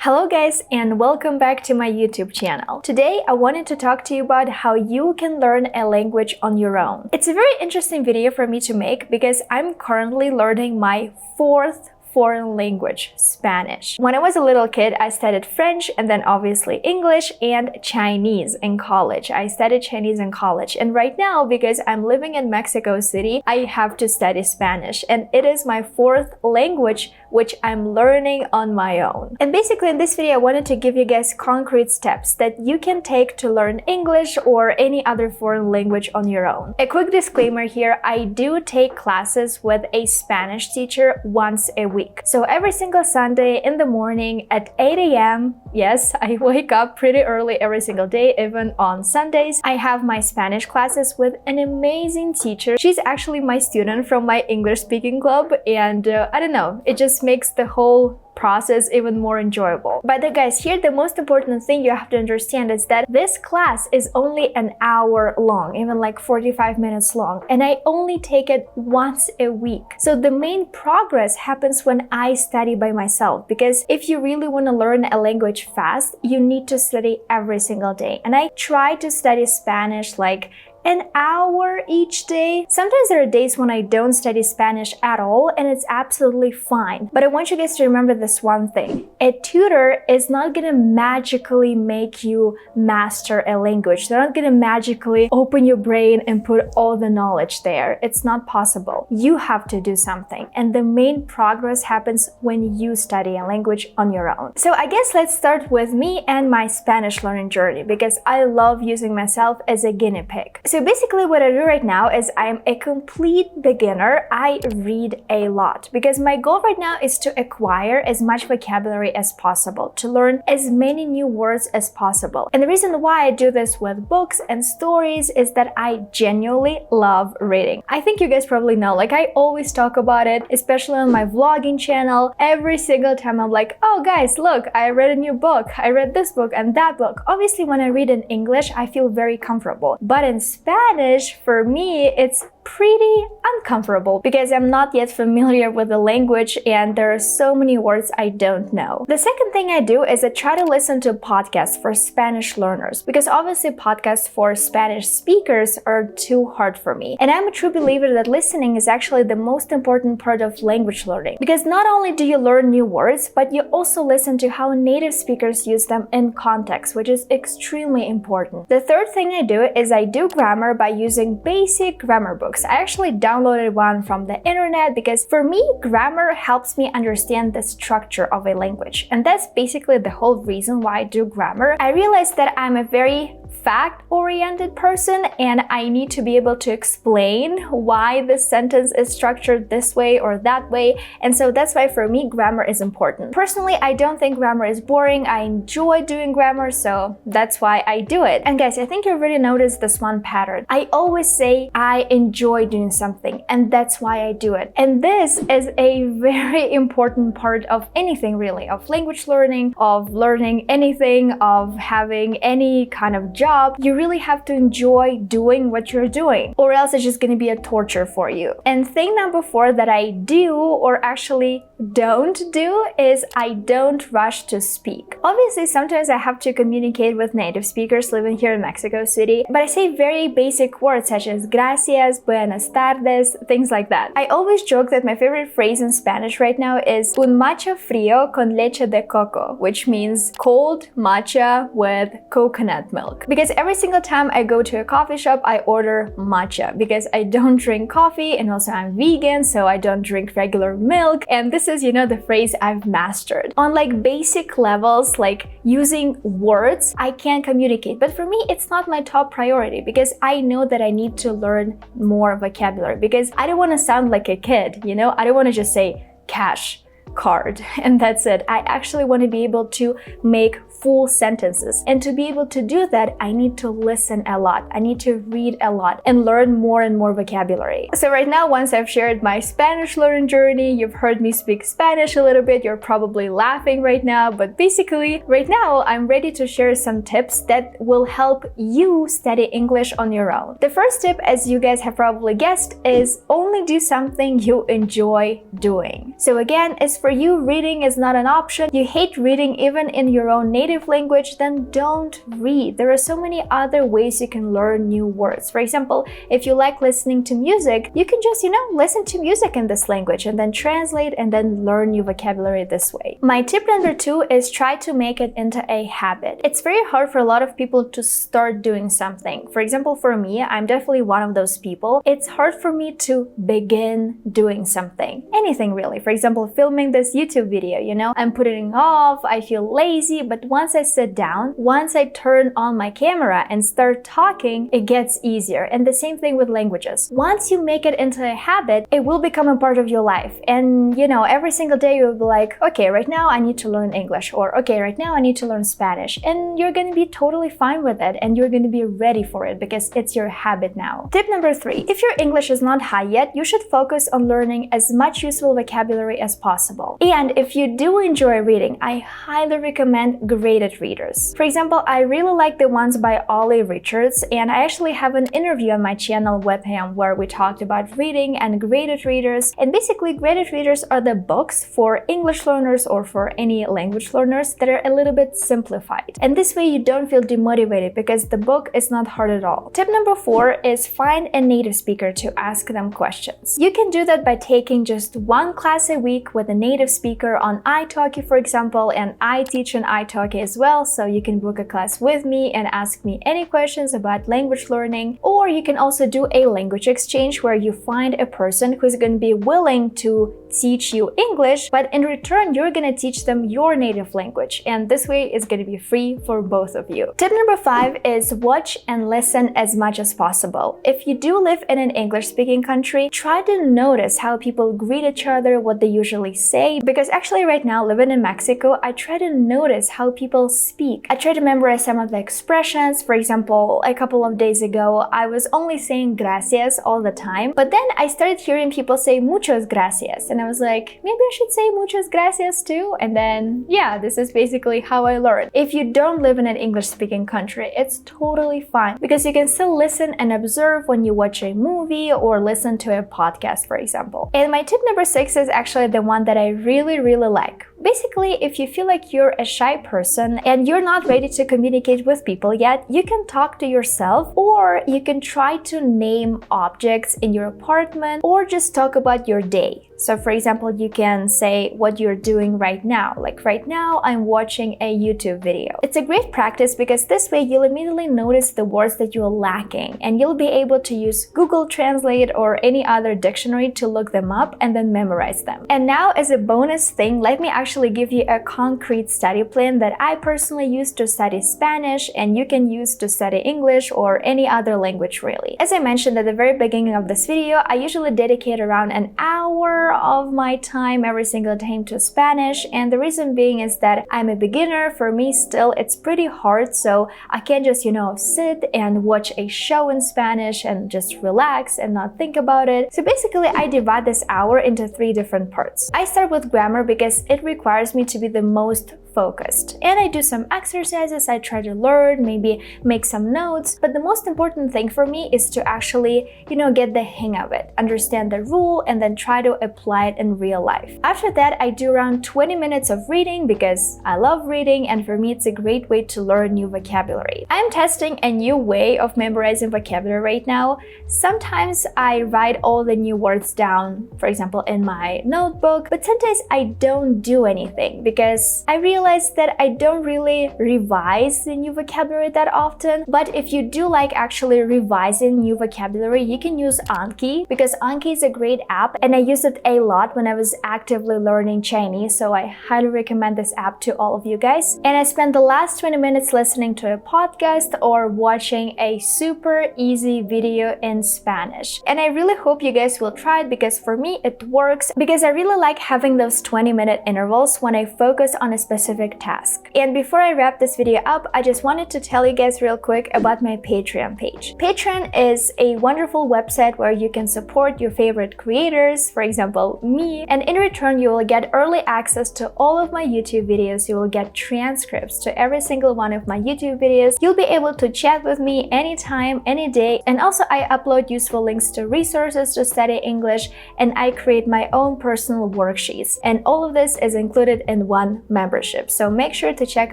Hello guys, and welcome back to my YouTube channel. Today I wanted to talk to you about how you can learn a language on your own. It's a very interesting video for me to make because I'm currently learning my fourth foreign language, Spanish. When I was a little kid, I studied French and then obviously English and Chinese in college. I studied Chinese in college, and right now, because I'm living in Mexico City, I have to study Spanish, and it is my fourth language which I'm learning on my own. And basically in this video, I wanted to give you guys concrete steps that you can take to learn English or any other foreign language on your own. A quick disclaimer here, I do take classes with a Spanish teacher once a week. So every single Sunday in the morning at 8 a.m., yes, I wake up pretty early every single day, even on Sundays. I have my Spanish classes with an amazing teacher. She's actually my student from my English speaking club, and I don't know, it just makes the whole process even more enjoyable. But guys, here the most important thing you have to understand is that this class is only an hour long, even like 45 minutes long, and I only take it once a week. So the main progress happens when I study by myself, because if you really want to learn a language fast, you need to study every single day. And I try to study Spanish like an hour each day. Sometimes there are days when I don't study Spanish at all, and it's absolutely fine. But I want you guys to remember this one thing. A tutor is not gonna magically make you master a language. They're not gonna magically open your brain and put all the knowledge there. It's not possible. You have to do something. And the main progress happens when you study a language on your own. So I guess let's start with me and my Spanish learning journey, because I love using myself as a guinea pig. So basically what I do right now is I'm a complete beginner. I read a lot because my goal right now is to acquire as much vocabulary as possible, to learn as many new words as possible. And the reason why I do this with books and stories is that I genuinely love reading. I think you guys probably know, like I always talk about it, especially on my vlogging channel. Every single time I'm like, oh guys, look, I read a new book. I read this book and that book. Obviously when I read in English, I feel very comfortable. But in Spanish, for me, it's pretty uncomfortable because I'm not yet familiar with the language and there are so many words I don't know. The second thing I do is I try to listen to podcasts for Spanish learners, because obviously podcasts for Spanish speakers are too hard for me. And I'm a true believer that listening is actually the most important part of language learning, because not only do you learn new words, but you also listen to how native speakers use them in context, which is extremely important. The third thing I do is I do grammar by using basic grammar books. I actually downloaded one from the internet because for me, grammar helps me understand the structure of a language. And that's basically the whole reason why I do grammar. I realized that I'm a very fact-oriented person and I need to be able to explain why this sentence is structured this way or that way. And so that's why for me, grammar is important. Personally, I don't think grammar is boring. I enjoy doing grammar, so that's why I do it. And guys, I think you already noticed this one pattern. I always say I enjoy doing something, and that's why I do it. And this is a very important part of anything really, of language learning, of learning anything, of having any kind of job. You really have to enjoy doing what you're doing, or else it's just going to be a torture for you. And thing number 4 that I do, or actually don't do, is I don't rush to speak. Obviously, sometimes I have to communicate with native speakers living here in Mexico City, but I say very basic words such as gracias, buenas tardes, things like that. I always joke that my favorite phrase in Spanish right now is un matcha frío con leche de coco, which means cold matcha with coconut milk. Because every single time I go to a coffee shop, I order matcha because I don't drink coffee, and also I'm vegan, so I don't drink regular milk. And this is, you know, the phrase I've mastered. On like basic levels, like using words, I can communicate. But for me, it's not my top priority because I know that I need to learn more vocabulary, because I don't want to sound like a kid, you know? I don't want to just say cash, card, and that's it. I actually want to be able to make full sentences. And to be able to do that, I need to listen a lot. I need to read a lot and learn more and more vocabulary. So right now, once I've shared my Spanish learning journey, you've heard me speak Spanish a little bit, you're probably laughing right now, but basically right now I'm ready to share some tips that will help you study English on your own. The first tip, as you guys have probably guessed, is only do something you enjoy doing. So again, as for you reading is not an option, you hate reading even in your own native language, then don't read. There are so many other ways you can learn new words. For example, if you like listening to music, you can just, listen to music in this language and then translate and then learn new vocabulary this way. My tip number 2 is try to make it into a habit. It's very hard for a lot of people to start doing something. For example, for me, I'm definitely one of those people. It's hard for me to begin doing something. Anything really. For example, filming this YouTube video, I'm putting it off, I feel lazy, but once I sit down, once I turn on my camera and start talking, it gets easier. And the same thing with languages. Once you make it into a habit, it will become a part of your life. And every single day you'll be like, okay, right now I need to learn English, or okay, right now I need to learn Spanish. And you're going to be totally fine with it, and you're going to be ready for it because it's your habit now. Tip number 3, if your English is not high yet, you should focus on learning as much useful vocabulary as possible. And if you do enjoy reading, I highly recommend graded readers. For example, I really like the ones by Ollie Richards, and I actually have an interview on my channel with him where we talked about reading and graded readers. And basically, graded readers are the books for English learners or for any language learners that are a little bit simplified. And this way you don't feel demotivated because the book is not hard at all. Tip number 4 is find a native speaker to ask them questions. You can do that by taking just one class a week with a native speaker on italki, for example, and I teach on italki as well, so you can book a class with me and ask me any questions about language learning. Or you can also do a language exchange where you find a person who's going to be willing to teach you English, but in return you're going to teach them your native language, and this way it's going to be free for both of you. Tip number 5 is watch and listen as much as possible. If you do live in an English-speaking country, try to notice how people greet each other, what they usually say, because actually right now living in Mexico, I try to notice how people speak. I try to memorize some of the expressions. For example, a couple of days ago I was only saying gracias all the time, but then I started hearing people say muchas gracias, and I was like, maybe I should say muchas gracias too. And then this is basically how I learned. If you don't live in an English-speaking country, it's totally fine because you can still listen and observe when you watch a movie or listen to a podcast, for example. And my tip number 6 is actually the one that I really like. Basically, if you feel like you're a shy person and you're not ready to communicate with people yet, you can talk to yourself, or you can try to name objects in your apartment, or just talk about your day. So for example, you can say what you're doing right now. Like right now, I'm watching a YouTube video. It's a great practice because this way you'll immediately notice the words that you're lacking, and you'll be able to use Google Translate or any other dictionary to look them up and then memorize them. And now, as a bonus thing, let me actually give you a concrete study plan that I personally use to study Spanish, and you can use to study English or any other language really. As I mentioned at the very beginning of this video, I usually dedicate around an hour of my time every single time to Spanish, and the reason being is that I'm a beginner. For me still it's pretty hard, so I can't just sit and watch a show in Spanish and just relax and not think about it. So basically I divide this hour into 3 different parts. I start with grammar because it requires me to be the most focused, and I do some exercises. I try to learn, maybe make some notes, but the most important thing for me is to actually get the hang of it, understand the rule, and then try to apply it in real life. After that, I do around 20 minutes of reading because I love reading, and for me it's a great way to learn new vocabulary. I'm testing a new way of memorizing vocabulary right now. Sometimes I write all the new words down, for example in my notebook, but sometimes I don't do anything because I realize that I don't really revise the new vocabulary that often. But if you do like actually revising new vocabulary, you can use Anki, because Anki is a great app and I use it a lot when I was actively learning Chinese, so I highly recommend this app to all of you guys. And I spent the last 20 minutes listening to a podcast or watching a super easy video in Spanish. And I really hope you guys will try it because for me it works, because I really like having those 20-minute intervals when I focus on a specific specific task. And before I wrap this video up, I just wanted to tell you guys real quick about my Patreon page. Patreon is a wonderful website where you can support your favorite creators, for example, me, and in return you will get early access to all of my YouTube videos. You will get transcripts to every single one of my YouTube videos. You'll be able to chat with me anytime, any day, and also I upload useful links to resources to study English, and I create my own personal worksheets. And all of this is included in one membership. So make sure to check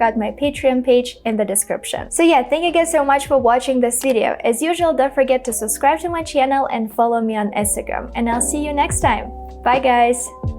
out my Patreon page in the description. So yeah, thank you guys so much for watching this video. As usual, don't forget to subscribe to my channel and follow me on Instagram. And I'll see you next time. Bye guys!